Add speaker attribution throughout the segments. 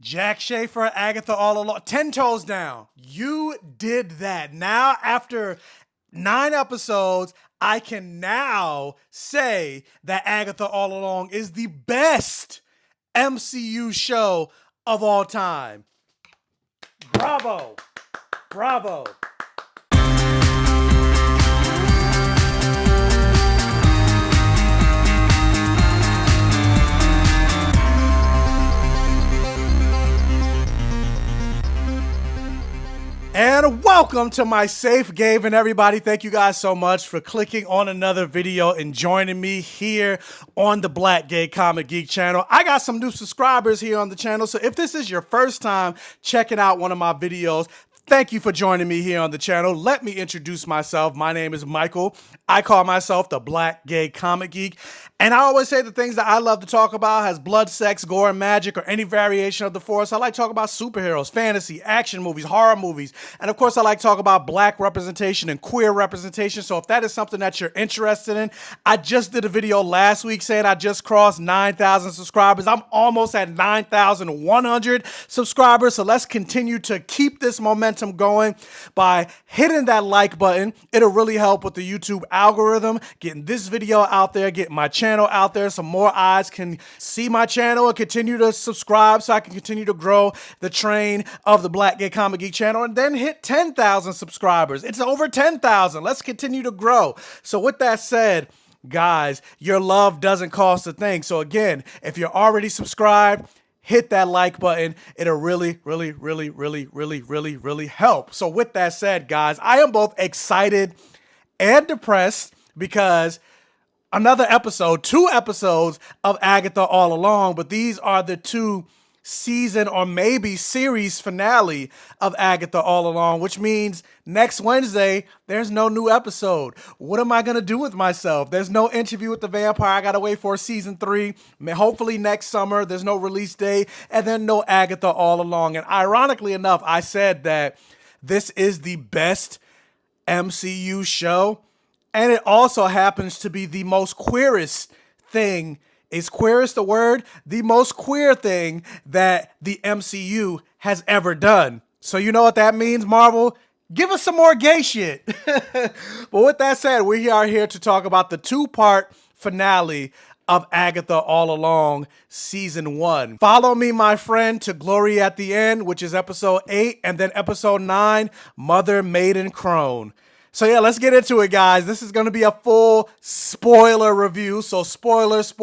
Speaker 1: Jack Schaefer, Agatha All Along, 10 toes down. You did that. Now, after 9 episodes, I can now say that Agatha All Along is the best MCU show of all time. Bravo. Bravo. And welcome to my safe haven, everybody. Thank you guys so much for clicking on another video and joining me here on the Black Gay Comic Geek channel. I got some new subscribers here on the channel, so if this is your first time checking out one of my videos, thank you for joining me here on the channel. Let me introduce myself. My name is Michael. I call myself the Black Gay Comic Geek. And I always say the things that I love to talk about has blood, sex, gore, and magic, or any variation of the force. I like to talk about superheroes, fantasy, action movies, horror movies. And of course, I like to talk about black representation and queer representation. So if that is something that you're interested in, I just did a video last week saying I just crossed 9,000 subscribers. I'm almost at 9,100 subscribers. So let's continue to keep this momentum going by hitting that like button. It'll really help with the YouTube algorithm, getting this video out there, getting my channel out there so more eyes can see my channel and continue to subscribe so I can continue to grow the train of the Black Gay Comic Geek channel and then hit 10,000 subscribers. It's over 10,000. Let's continue to grow. So with that said, guys, your love doesn't cost a thing. So again, if you're already subscribed, hit that like button. It'll really help. So with that said, guys, I am both excited and depressed because another episode, 2 episodes of Agatha All Along, but these are the 2 season or maybe series finale of Agatha All Along, which means next Wednesday, there's no new episode. What am I going to do with myself? There's no Interview with the Vampire. I got to wait for season 3. Hopefully next summer, there's no release date, and then no Agatha All Along. And ironically enough, I said that this is the best MCU show, and it also happens to be the most queerest thing. Is queerest the word? The most queer thing that the MCU has ever done. So you know what that means, Marvel? Give us some more gay shit. But with that said, we are here to talk about the 2-part finale of Agatha All Along Season 1. Follow me, my friend, to Glory at the End, which is episode 8, and then episode 9, Mother, Maiden, Crone. So yeah, let's get into it, guys. This is going to be a full spoiler review. So spoilers.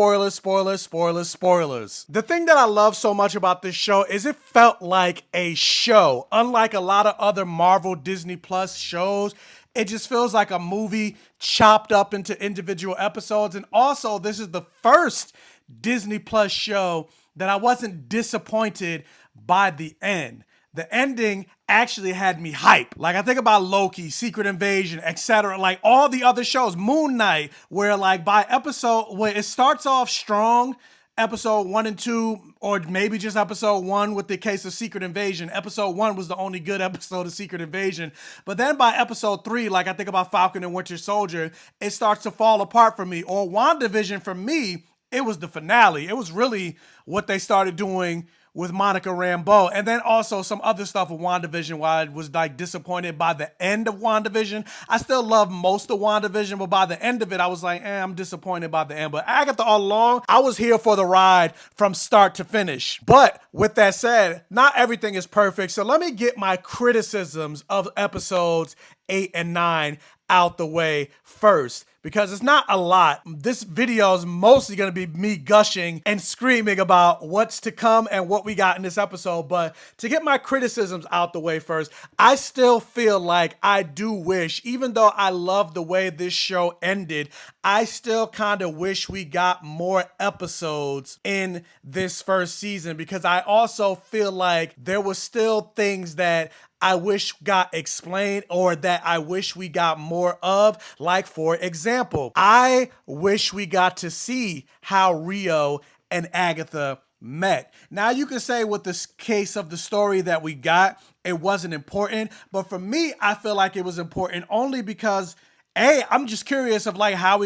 Speaker 1: The thing that I love so much about this show is it felt like a show. Unlike a lot of other Marvel Disney Plus shows, it just feels like a movie chopped up into individual episodes. And also, this is the first Disney Plus show that I wasn't disappointed by the end. The ending actually had me hype. Like I think about Loki, Secret Invasion, etc. Like all the other shows, Moon Knight, where like by episode, where it starts off strong, episode 1 and 2, or maybe just episode 1 with the case of Secret Invasion. Episode 1 was the only good episode of Secret Invasion. But then by episode 3, like I think about Falcon and Winter Soldier, it starts to fall apart for me. Or WandaVision, for me, it was the finale. It was really what they started doing with Monica Rambeau, and then also some other stuff with WandaVision while I was like disappointed by the end of WandaVision. I still love most of WandaVision, but by the end of it, I was like, I'm disappointed by the end. But Agatha All Along, I was here for the ride from start to finish. But with that said, not everything is perfect. So let me get my criticisms of episodes 8 and 9 out the way first, because it's not a lot. This video is mostly going to be me gushing and screaming about what's to come and what we got in this episode. But to get my criticisms out the way first, I still feel like I do wish, even though I love the way this show ended, I still kind of wish we got more episodes in this first season, because I also feel like there was still things that I wish got explained or that I wish we got more of. Like, for example, I wish we got to see how Rio and Agatha met. Now, you can say with this case of the story that we got, it wasn't important. But for me, I feel like it was important only because I'm just curious of like how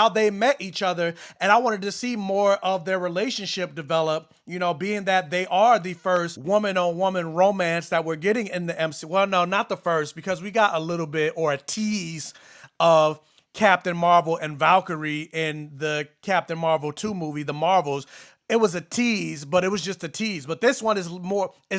Speaker 1: they met each other, and I wanted to see more of their relationship develop. You know, being that they are the first woman-on-woman romance that we're getting in the MC. Well, no, not the first, because we got a little bit or a tease of Captain Marvel and Valkyrie in the Captain Marvel 2 movie, The Marvels. It was a tease, but it was just a tease. But this one is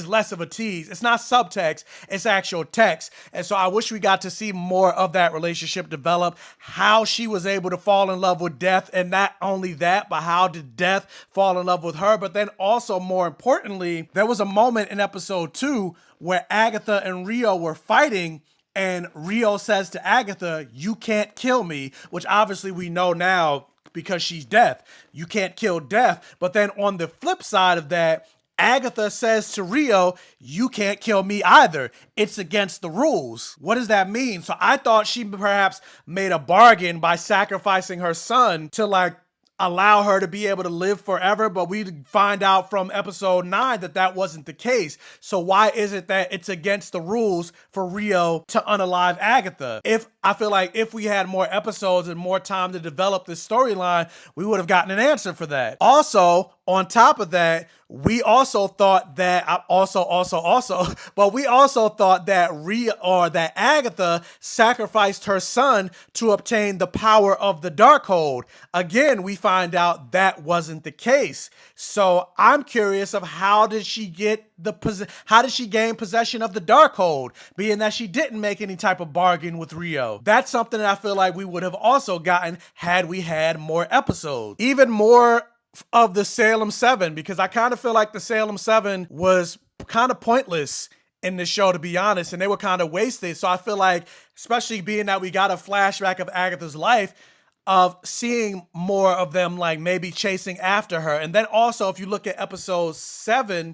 Speaker 1: less of a tease. It's not subtext, it's actual text. And so I wish we got to see more of that relationship develop, how she was able to fall in love with Death, and not only that, but how did Death fall in love with her. But then also, more importantly, there was a moment in episode 2 where Agatha and Rio were fighting, and Rio says to Agatha, "You can't kill me," which obviously we know now because she's Death. You can't kill Death. But then on the flip side of that, Agatha says to Rio, "You can't kill me either. It's against the rules." What does that mean? So I thought she perhaps made a bargain by sacrificing her son to like allow her to be able to live forever, but we find out from episode 9 that that wasn't the case. So why is it that it's against the rules for Rio to unalive Agatha? I feel like if we had more episodes and more time to develop this storyline, we would have gotten an answer for that. Also, on top of that, we also thought that but we also thought that Agatha sacrificed her son to obtain the power of the Darkhold. Again, we find out that wasn't the case. So I'm curious of how did she gain possession of the Darkhold, being that she didn't make any type of bargain with Rio. That's something that I feel like we would have also gotten had we had more episodes. Even more of the Salem 7, because I kind of feel like the Salem 7 was kind of pointless in the show, to be honest, and they were kind of wasted. So I feel like, especially being that we got a flashback of Agatha's life, of seeing more of them like maybe chasing after her. And then also, if you look at episode 7,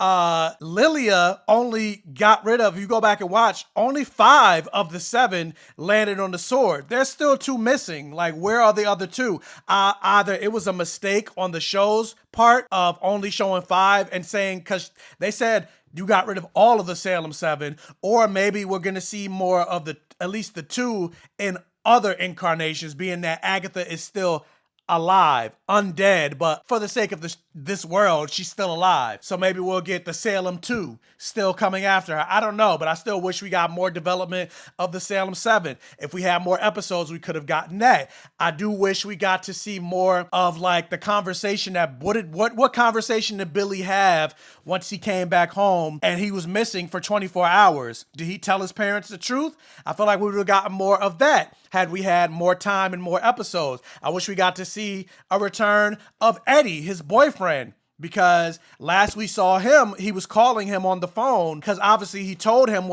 Speaker 1: Lilia only got rid of, if you go back and watch, only 5 of the 7 landed on the sword. There's still 2 missing. Like, where are the other 2? Either it was a mistake on the show's part of only showing 5 and saying, because they said you got rid of all of the Salem 7, or maybe we're going to see more of at least the 2 in other incarnations, being that Agatha is still alive, undead, but for the sake of this world, she's still alive. So maybe we'll get the Salem 2 still coming after her. I don't know, but I still wish we got more development of the Salem 7. If we had more episodes, we could have gotten that. I do wish we got to see more of like the conversation that what conversation did Billy have once he came back home and he was missing for 24 hours? Did he tell his parents the truth? I feel like we would have gotten more of that had we had more time and more episodes. I wish we got to see a return of Eddie, his boyfriend, because last we saw him, he was calling him on the phone because obviously Billy told him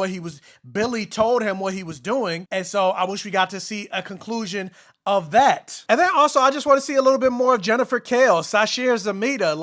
Speaker 1: what he was doing. And so I wish we got to see a conclusion of that. And then also, I just want to see a little bit more of Jennifer Kale, Sashir Zameda.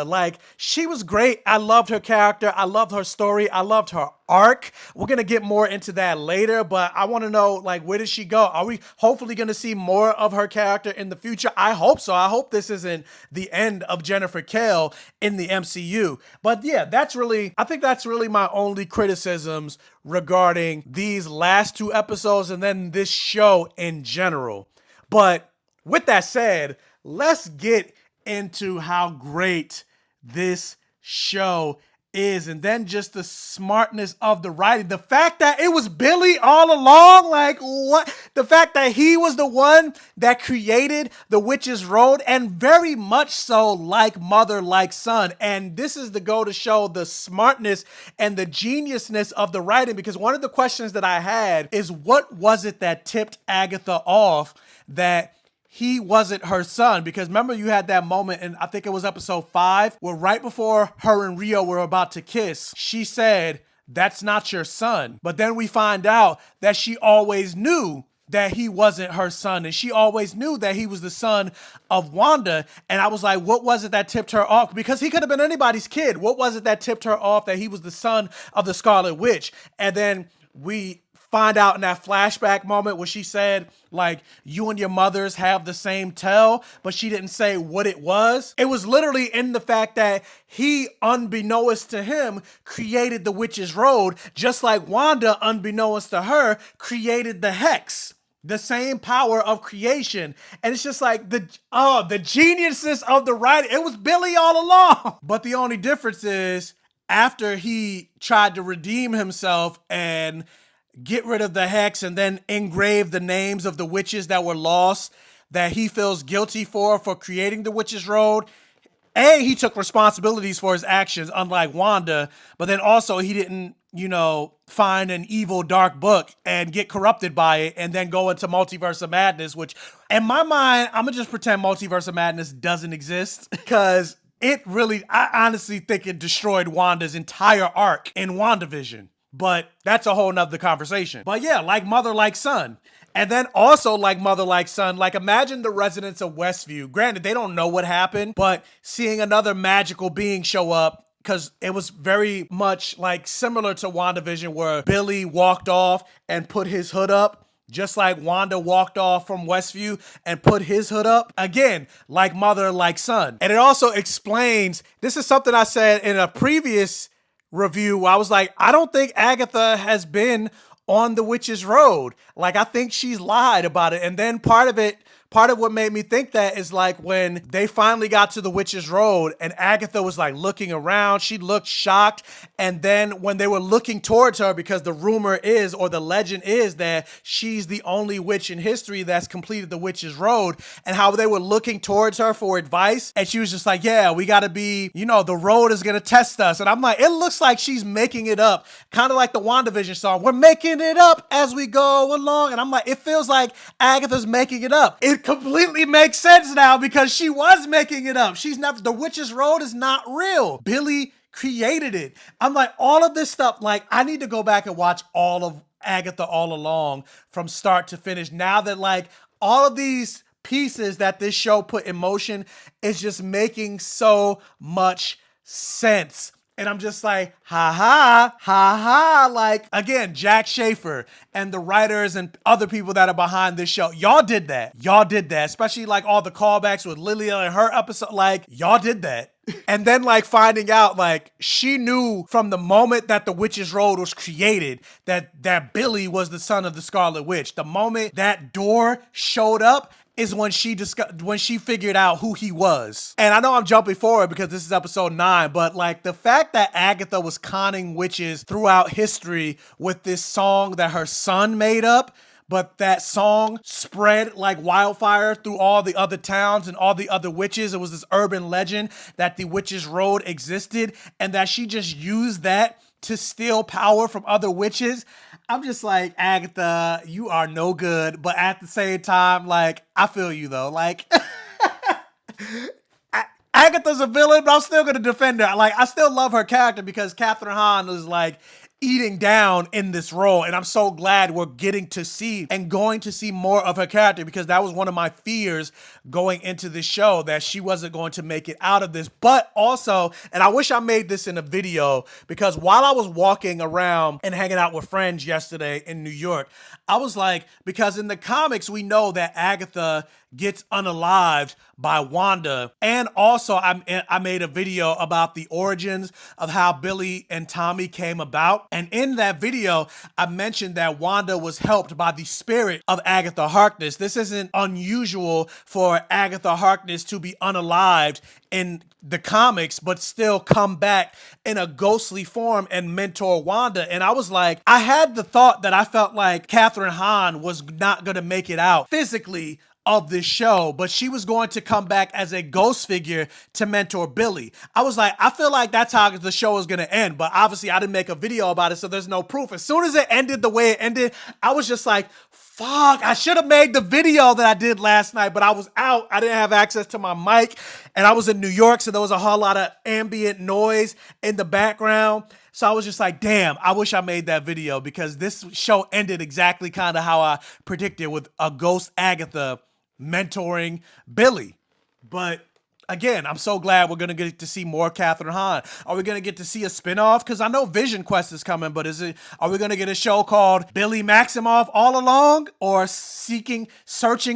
Speaker 1: Like, she was great. I loved her character. I loved her story. I loved her arc. We're going to get more into that later, but I want to know, like, where did she go? Are we hopefully going to see more of her character in the future? I hope so. I hope this isn't the end of Jennifer Kale in the MCU. But yeah, I think that's really my only criticisms regarding these last 2 episodes and then this show in general. But with that said, let's get into how great this show is, and then just the smartness of the writing. The fact that it was Billy all along, like, what? The fact that he was the one that created the Witch's Road, and very much so like mother, like son. And this is the go to show the smartness and the geniusness of the writing, because one of the questions that I had is, what was it that tipped Agatha off that he wasn't her son? Because remember, you had that moment in, I think it was episode 5, where right before her and Rio were about to kiss, she said, "That's not your son." But then we find out that she always knew that he wasn't her son, and she always knew that he was the son of Wanda. And I was like, what was it that tipped her off? Because he could have been anybody's kid. What was it that tipped her off that he was the son of the Scarlet Witch? And then we find out in that flashback moment where she said, like, you and your mothers have the same tell, but she didn't say what it was. It was literally in the fact that he, unbeknownst to him, created the Witch's Road, just like Wanda, unbeknownst to her, created the Hex. The same power of creation. And it's just like the geniusness of the writing. It was Billy all along. But the only difference is after he tried to redeem himself and get rid of the hex and then engrave the names of the witches that were lost, that he feels guilty for creating the Witch's Road. He took responsibilities for his actions, unlike Wanda, but then also he didn't, find an evil dark book and get corrupted by it and then go into Multiverse of Madness, which in my mind, I'm gonna just pretend Multiverse of Madness doesn't exist because I honestly think it destroyed Wanda's entire arc in WandaVision. But that's a whole nother conversation. But yeah, like mother, like son. And then also like mother, like son, like imagine the residents of Westview. Granted, they don't know what happened, but seeing another magical being show up, because it was very much like similar to WandaVision where Billy walked off and put his hood up, just like Wanda walked off from Westview and put his hood up. Again, like mother, like son. And it also explains, this is something I said in a previous review. I was like, I don't think Agatha has been on the Witch's Road. Like, I think she's lied about it. And then part of what made me think that is like when they finally got to the Witch's Road and Agatha was like looking around, she looked shocked. And then when they were looking towards her, because the rumor is, or the legend is, that she's the only witch in history that's completed the Witch's Road, and how they were looking towards her for advice. And she was just like, yeah, we got to be, the road is going to test us. And I'm like, it looks like she's making it up. Kind of like the WandaVision song. We're making it up as we go along. And I'm like, it feels like Agatha's making it up. It completely makes sense now because she was making it up. The Witch's Road is not real. Billy created it. I'm like, all of this stuff, like, I need to go back and watch all of Agatha All Along from start to finish. Now that, like, all of these pieces that this show put in motion is just making so much sense. And I'm just like, ha ha, ha ha. Like, again, Jack Schaefer and the writers and other people that are behind this show, y'all did that. Y'all did that. Especially like all the callbacks with Lilia and her episode. Like, y'all did that. And then like finding out, like, she knew from the moment that the Witch's Road was created that Billy was the son of the Scarlet Witch. The moment that door showed up is when she figured out who he was. And I know I'm jumping forward because this is episode 9, but like the fact that Agatha was conning witches throughout history with this song that her son made up, but that song spread like wildfire through all the other towns and all the other witches. It was this urban legend that the Witch's Road existed and that she just used that to steal power from other witches. I'm just like, Agatha, you are no good. But at the same time, like, I feel you though. Like, Agatha's a villain, but I'm still going to defend her. Like, I still love her character because Catherine Hahn is like eating down in this role. And I'm so glad we're getting to see and going to see more of her character, because that was one of my fears going into this show, that she wasn't going to make it out of this. But also, and I wish I made this in a video, because while I was walking around and hanging out with friends yesterday in New York, I was like, because in the comics, we know that Agatha gets unalived by Wanda. And also I made a video about the origins of how Billy and Tommy came about. And in that video, I mentioned that Wanda was helped by the spirit of Agatha Harkness. This isn't unusual for Agatha Harkness to be unalived in the comics, but still come back in a ghostly form and mentor Wanda. And I was like, I had the thought that I felt like Catherine Hahn was not going to make it out physically of this show, but she was going to come back as a ghost figure to mentor Billy. I was like, I feel like that's how the show is going to end, but obviously I didn't make a video about it, so there's no proof. As soon as it ended the way it ended, I was just like, fuck, I should have made the video that I did last night, but I was out. I didn't have access to my mic, and I was in New York, so there was a whole lot of ambient noise in the background. So I was just like, damn, I wish I made that video, because this show ended exactly kind of how I predicted, with a ghost Agatha mentoring Billy. But Again, I'm so glad we're gonna get to see more Catherine Hahn. Are we gonna get to see a spinoff? Because I know Vision Quest is coming, but are we gonna get a show called Billy Maximoff All Along, or searching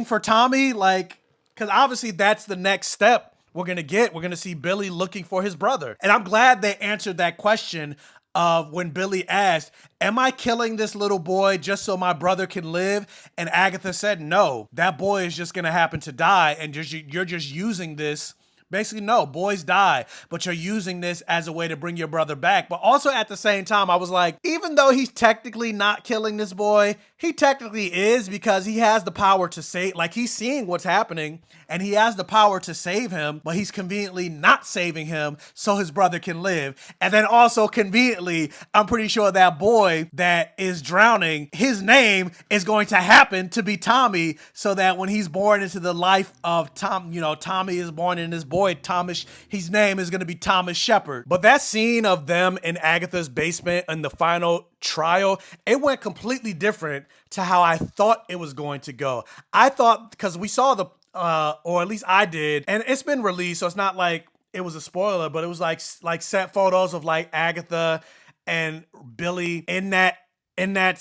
Speaker 1: for Tommy? Like, because obviously that's the next step we're gonna get. We're gonna see Billy looking for his brother, and I'm glad they answered that question of when Billy asked, am I killing this little boy just so my brother can live? And Agatha said, no, that boy is just gonna happen to die, and you're just using this. Basically, no, boys die, but you're using this as a way to bring your brother back. But also at the same time, I was like, even though he's technically not killing this boy, he technically is, because he has the power to save, like, he's seeing what's happening and he has the power to save him, but he's conveniently not saving him so his brother can live. And then also conveniently, I'm pretty sure that boy that is drowning, his name is going to happen to be Tommy, so that when he's born into the life of Tom, Tommy is born in this boy, Thomas, his name is going to be Thomas Shepard. But that scene of them in Agatha's basement in the final trial, it went completely different to how I thought it was going to go. I thought, because we saw or at least I did, and it's been released, so it's not like it was a spoiler, but it was like set photos of like Agatha and Billy in that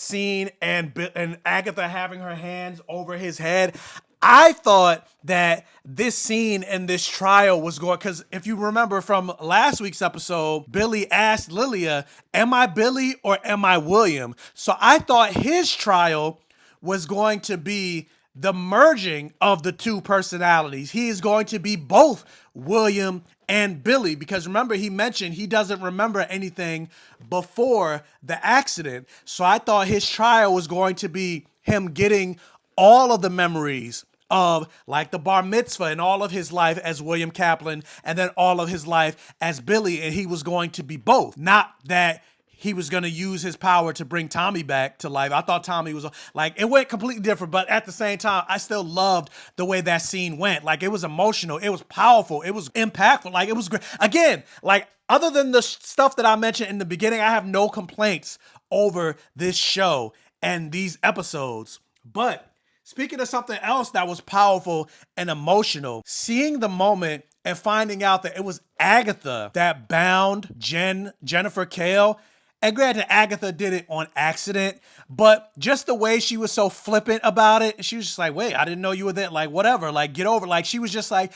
Speaker 1: scene, and Agatha having her hands over his head. I thought that this scene and this trial was going, because if you remember from last week's episode, Billy asked Lilia, am I Billy or am I William? So I thought his trial was going to be the merging of the two personalities. He is going to be both William and Billy, because remember, he mentioned he doesn't remember anything before the accident. So I thought his trial was going to be him getting all of the memories of like the bar mitzvah and all of his life as William Kaplan, and then all of his life as Billy, and he was going to be both. Not that he was going to use his power to bring Tommy back to life. I thought Tommy was like, it went completely different, but at the same time, I still loved the way that scene went. Like, it was emotional, it was powerful, it was impactful, like it was great. Again, like, other than the stuff that I mentioned in the beginning, I have no complaints over this show and these episodes. But speaking of something else that was powerful and emotional, seeing the moment and finding out that it was Agatha that bound Jennifer Kale. And granted, Agatha did it on accident, but just the way she was so flippant about it, she was just like, wait, I didn't know you were there. Like, whatever, like, get over it. Like, she was just like,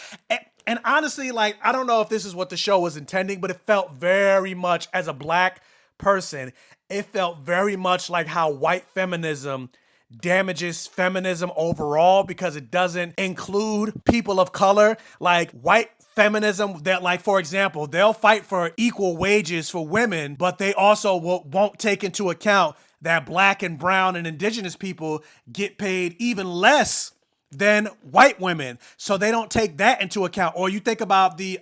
Speaker 1: and honestly, like, I don't know if this is what the show was intending, but it felt very much, as a black person, it felt very much like how white feminism damages feminism overall, because it doesn't include people of color. Like, white feminism, that, like, for example, they'll fight for equal wages for women, but they also won't take into account that black and brown and indigenous people get paid even less than white women, so they don't take that into account. Or you think about the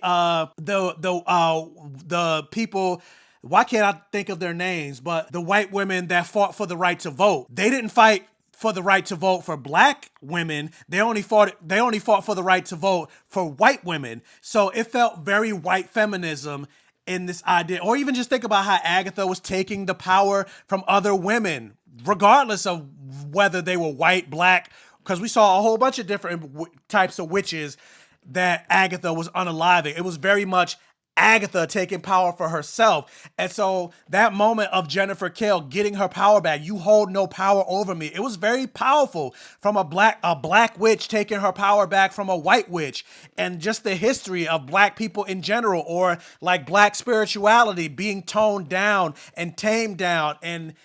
Speaker 1: people, why can't I think of their names, but the white women that fought for the right to vote. They didn't fight for the right to vote for black women. They only fought for the right to vote for white women. So it felt very white feminism in this idea. Or even just think about how Agatha was taking the power from other women, regardless of whether they were white, black, because we saw a whole bunch of different types of witches that Agatha was unaliving. It was very much Agatha taking power for herself. And so that moment of Jennifer Kale getting her power back, you hold no power over me, it was very powerful, from a black witch taking her power back from a white witch. And just the history of black people in general, or like black spirituality being toned down and tamed down and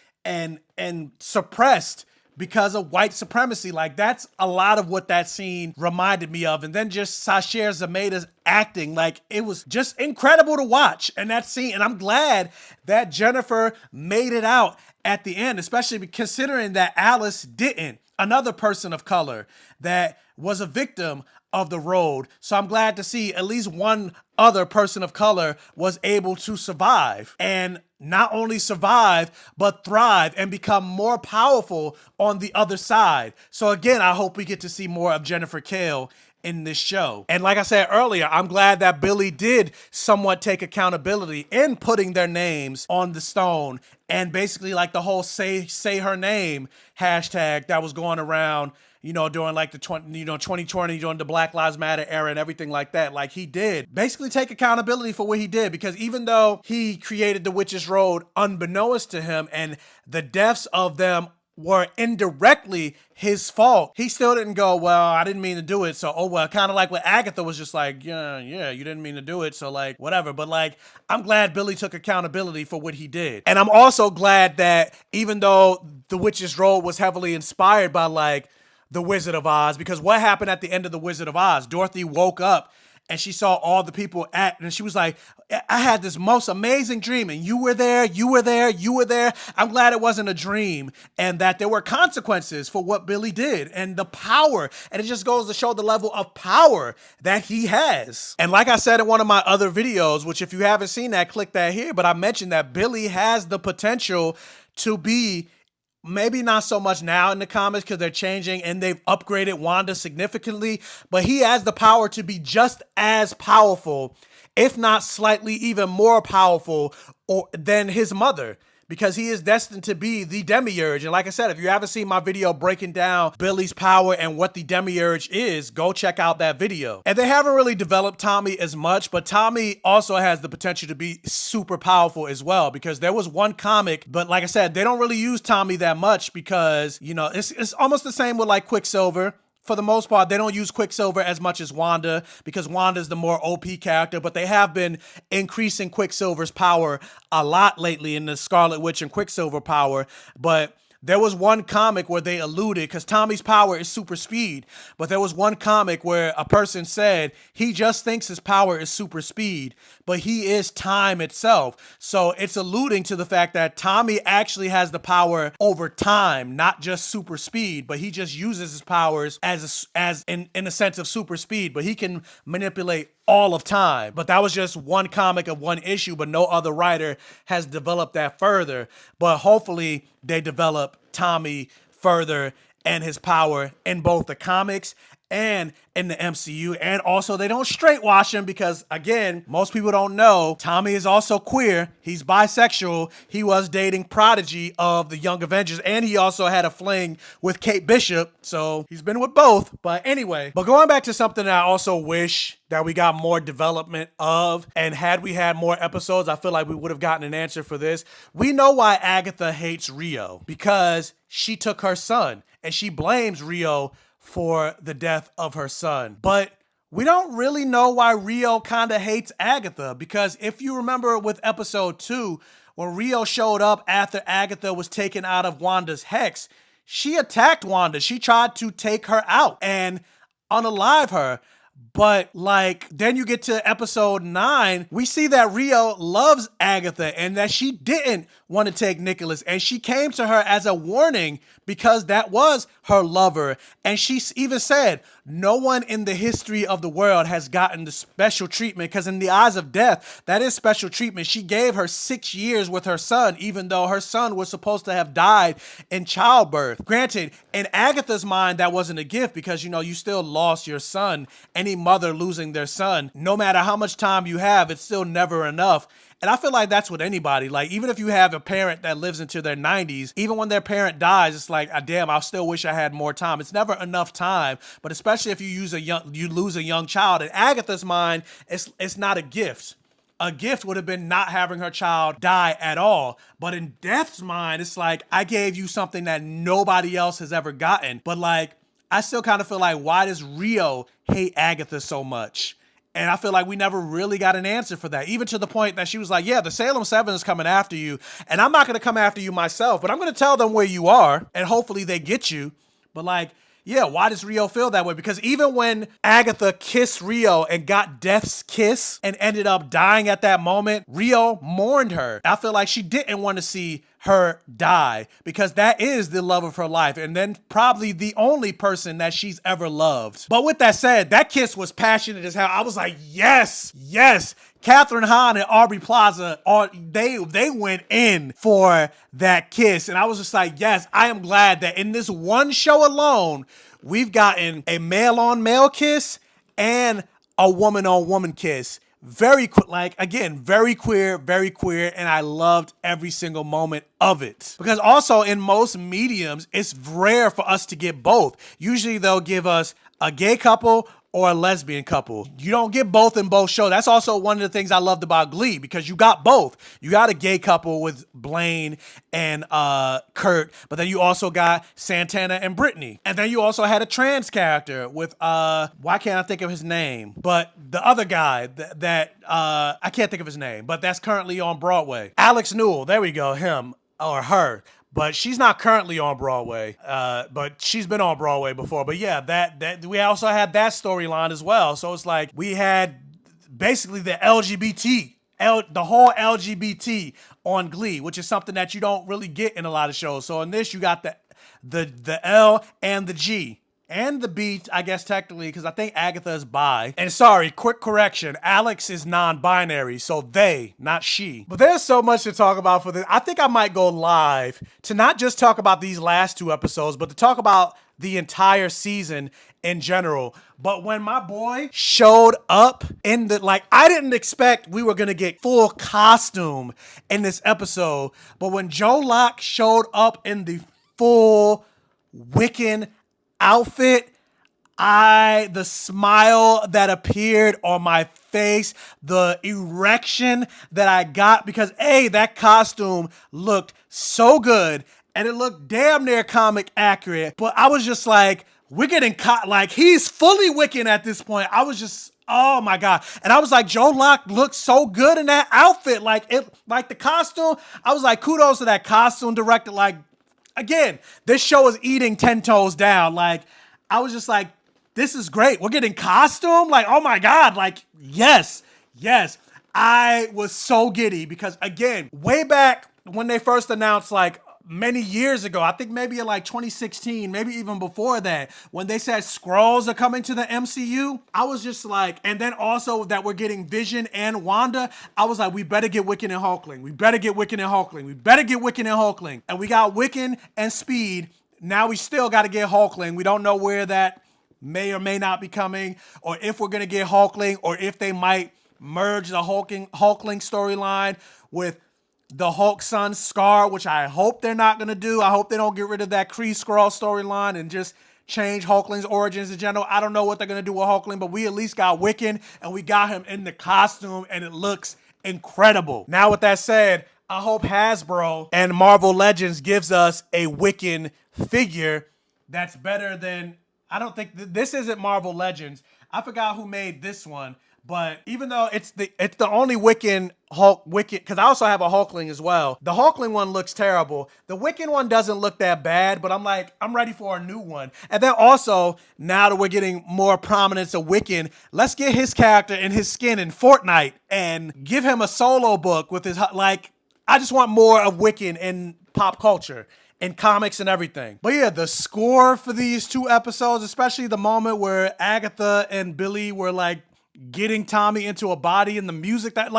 Speaker 1: suppressed because of white supremacy. Like, that's a lot of what that scene reminded me of. And then just Sasheer Zamata's acting, like, it was just incredible to watch. And that scene, and I'm glad that Jennifer made it out at the end, especially considering that Alice didn't, another person of color that was a victim of the road. So I'm glad to see at least one other person of color was able to survive, and not only survive, but thrive and become more powerful on the other side. So again, I hope we get to see more of Jennifer Kale in this show. And like I said earlier, I'm glad that Billy did somewhat take accountability in putting their names on the stone, and basically like the whole say her name hashtag that was going around, during like the 2020, during the Black Lives Matter era and everything like that. Like, he did basically take accountability for what he did, because even though he created the Witch's Road unbeknownst to him, and the deaths of them were indirectly his fault, he still didn't go, well, I didn't mean to do it, so oh well. Kind of like what Agatha was just like, yeah, you didn't mean to do it, so like, whatever. But like, I'm glad Billy took accountability for what he did. And I'm also glad that even though the Witch's Road was heavily inspired by like the Wizard of Oz, because what happened at the end of the Wizard of Oz? Dorothy woke up and she saw all the people and she was like, I had this most amazing dream, and you were there, you were there, you were there. I'm glad it wasn't a dream, and that there were consequences for what Billy did, and the power. And it just goes to show the level of power that he has. And like I said in one of my other videos, which if you haven't seen that, click that here, but I mentioned that Billy has the potential to be, maybe not so much now in the comics because they're changing and they've upgraded Wanda significantly, but he has the power to be just as powerful, if not slightly even more powerful than his mother, because he is destined to be the demiurge. And like I said, if you haven't seen my video breaking down Billy's power and what the demiurge is, go check out that video. And they haven't really developed Tommy as much, but Tommy also has the potential to be super powerful as well, because there was one comic, but like I said, they don't really use Tommy that much because, it's almost the same with like Quicksilver. For the most part, they don't use Quicksilver as much as Wanda, because Wanda's the more OP character, but they have been increasing Quicksilver's power a lot lately in the Scarlet Witch and Quicksilver power. But there was one comic where they alluded, because Tommy's power is super speed, but there was one comic where a person said he just thinks his power is super speed, but he is time itself. So it's alluding to the fact that Tommy actually has the power over time, not just super speed, but he just uses his powers as in a sense of super speed, but he can manipulate all of time. But that was just one comic of one issue, but no other writer has developed that further. But hopefully they develop Tommy further and his power in both the comics and in the MCU. And also they don't straight wash him, because again, most people don't know Tommy is also queer. He's bisexual. He was dating Prodigy of the Young Avengers, and he also had a fling with Kate Bishop, so he's been with both. But anyway, going back to something that I also wish that we got more development of, and had we had more episodes, I feel like we would have gotten an answer for this. We know why Agatha hates Rio, because she took her son, and she blames Rio for the death of her son. But we don't really know why Rio kind of hates Agatha, because if you remember with episode 2, when Rio showed up after Agatha was taken out of Wanda's hex, she attacked Wanda. She tried to take her out and unalive her. But like, then you get to episode 9, we see that Rio loves Agatha and that she didn't want to take Nicholas, and she came to her as a warning because that was her lover. And she even said, no one in the history of the world has gotten the special treatment, because in the eyes of death, that is special treatment. She gave her 6 years with her son, even though her son was supposed to have died in childbirth. Granted, in Agatha's mind, that wasn't a gift, because you still lost your son. Any mother losing their son, no matter how much time you have, it's still never enough. And I feel like that's with anybody. Like, even if you have a parent that lives into their 90s, even when their parent dies, it's like, damn, I still wish I had more time. It's never enough time, but especially if you lose a young child. In Agatha's mind, it's not a gift. A gift would have been not having her child die at all. But in Death's mind, it's like, I gave you something that nobody else has ever gotten. But like, I still kind of feel like, why does Rio hate Agatha so much? And I feel like we never really got an answer for that, even to the point that she was like, yeah, the Salem 7 is coming after you, and I'm not going to come after you myself, but I'm going to tell them where you are, and hopefully they get you. But like, yeah, why does Rio feel that way? Because even when Agatha kissed Rio and got Death's kiss and ended up dying at that moment, Rio mourned her. I feel like she didn't want to see her die, because that is the love of her life, and then probably the only person that she's ever loved. But with that said, that kiss was passionate as hell. I was like, yes, yes. Catherine Hahn and Aubrey Plaza, they went in for that kiss. And I was just like, yes, I am glad that in this one show alone, we've gotten a male-on-male kiss and a woman-on-woman kiss. very like again, very queer, and I loved every single moment of it. Because also in most mediums, it's rare for us to get both. Usually they'll give us a gay couple or a lesbian couple. You don't get both in both shows. That's also one of the things I loved about Glee, because you got both. You got a gay couple with Blaine and Kurt, but then you also got Santana and Brittany. And then you also had a trans character with why can't I think of his name? But the other guy that I can't think of his name, but that's currently on Broadway. Alex Newell, there we go, him or her. But she's not currently on Broadway, but she's been on Broadway before. But yeah, that we also had that storyline as well. So it's like we had basically the the whole LGBT on Glee, which is something that you don't really get in a lot of shows. So in this, you got the L and the G. And the B, I guess, technically, because I think Agatha is bi. And sorry, quick correction, Alex is non-binary, so they, not she. But there's so much to talk about for this. I think I might go live to not just talk about these last 2 episodes, but to talk about the entire season in general. But when my boy showed up in I didn't expect we were going to get full costume in this episode. But when Joe Locke showed up in the full Wiccan outfit, the smile that appeared on my face, the erection that I got, because that costume looked so good and it looked damn near comic accurate. But I was just like, we're getting he's fully Wiccan at this point. I was just, oh my God. And I was like, Joe Locke looked so good in that outfit. The costume, I was like, kudos to that costume director. Again, this show is eating 10 toes down. I was just like, this is great. We're getting costume. Oh my God. Yes. I was so giddy because, again, way back when they first announced, many years ago, I think maybe in 2016, maybe even before that, when they said Skrulls are coming to the MCU, I was just like, and then also that we're getting Vision and Wanda, I was like, we better get Wiccan and Hulkling. We better get Wiccan and Hulkling. We better get Wiccan and Hulkling. And we got Wiccan and Speed. Now we still got to get Hulkling. We don't know where that may or may not be coming, or if we're going to get Hulkling, or if they might merge the Hulkling storyline with the Hulk son Scar, which I hope they're not going to do. I hope they don't get rid of that Kree Skrull storyline and just change Hulkling's origins in general. I don't know what they're going to do with Hulkling, but we at least got Wiccan, and we got him in the costume, and it looks incredible. Now, with that said, I hope Hasbro and Marvel Legends gives us a Wiccan figure that's better than, I don't think, this isn't Marvel Legends. I forgot who made this one. But even though it's the only Wiccan Hulk, because I also have a Hulkling as well. The Hulkling one looks terrible. The Wiccan one doesn't look that bad, but I'm ready for a new one. And then also, now that we're getting more prominence of Wiccan, let's get his character and his skin in Fortnite and give him a solo book with his, I just want more of Wiccan in pop culture and comics and everything. But yeah, the score for these 2 episodes, especially the moment where Agatha and Billy were getting Tommy into a body, and the music that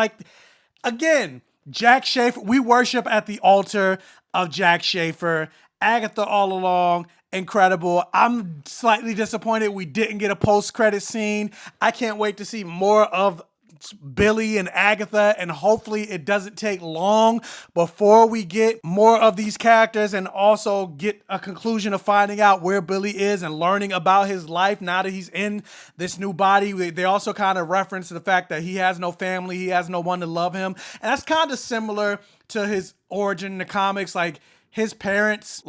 Speaker 1: again, Jack Schaefer, we worship at the altar of Jack Schaefer. Agatha All Along, incredible. I'm slightly disappointed we didn't get a post-credit scene. I can't wait to see more of Billy and Agatha, and hopefully it doesn't take long before we get more of these characters and also get a conclusion of finding out where Billy is and learning about his life now that he's in this new body. They also kind of reference the fact that he has no family, he has no one to love him, and that's kind of similar to his origin in the comics. His parents,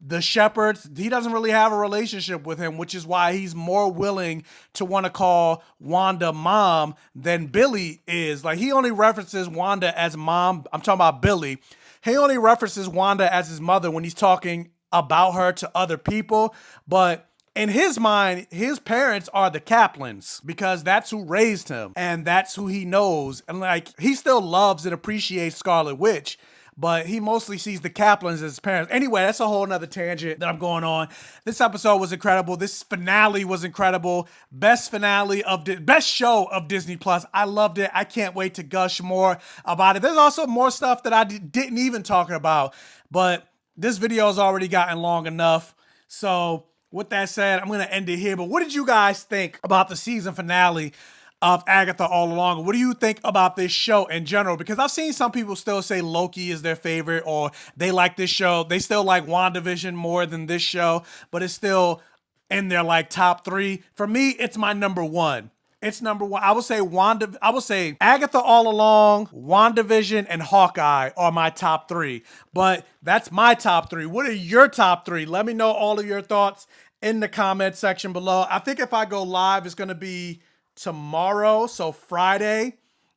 Speaker 1: the Shepherds, he doesn't really have a relationship with him, which is why he's more willing to want to call Wanda mom than Billy is. He only references Wanda as mom. I'm talking about Billy. He only references Wanda as his mother when he's talking about her to other people. But in his mind, his parents are the Kaplans because that's who raised him and that's who he knows. And he still loves and appreciates Scarlet Witch, but he mostly sees the Kaplans as his parents. Anyway, that's a whole nother tangent that I'm going on. This episode was incredible. This finale was incredible. Best show of Disney Plus. I loved it. I can't wait to gush more about it. There's also more stuff that I didn't even talk about, but this video has already gotten long enough. So with that said, I'm going to end it here. But what did you guys think about the season finale of Agatha All Along. What do you think about this show in general? Because I've seen some people still say Loki is their favorite, or they like this show. They still like WandaVision more than this show, but it's still in their like top 3. For me, it's my number 1. It's number 1. I would say Agatha All Along, WandaVision, and Hawkeye are my top 3. But that's my top 3. What are your top 3? Let me know all of your thoughts in the comment section below. I think if I go live, it's going to be tomorrow, so Friday.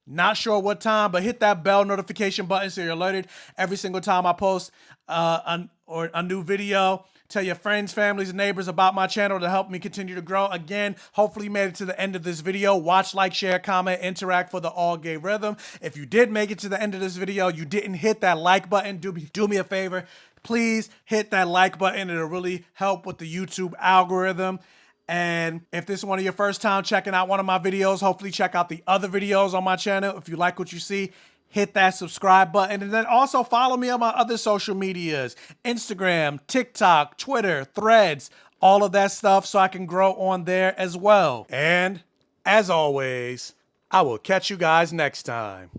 Speaker 1: Not sure what time, but hit that bell notification button so you're alerted every single time I post a new video. Tell your friends, families, and neighbors about my channel to help me continue to grow. Again, hopefully you made it to the end of this video. Watch, like, share, comment, interact for the all gay rhythm. If you did make it to the end of this video, you didn't hit that like button, do me a favor. Please hit that like button. It'll really help with the YouTube algorithm. And if this is one of your first time checking out one of my videos, hopefully check out the other videos on my channel. If you like what you see, hit that subscribe button. And then also follow me on my other social medias, Instagram, TikTok, Twitter, Threads, all of that stuff so I can grow on there as well. And as always, I will catch you guys next time.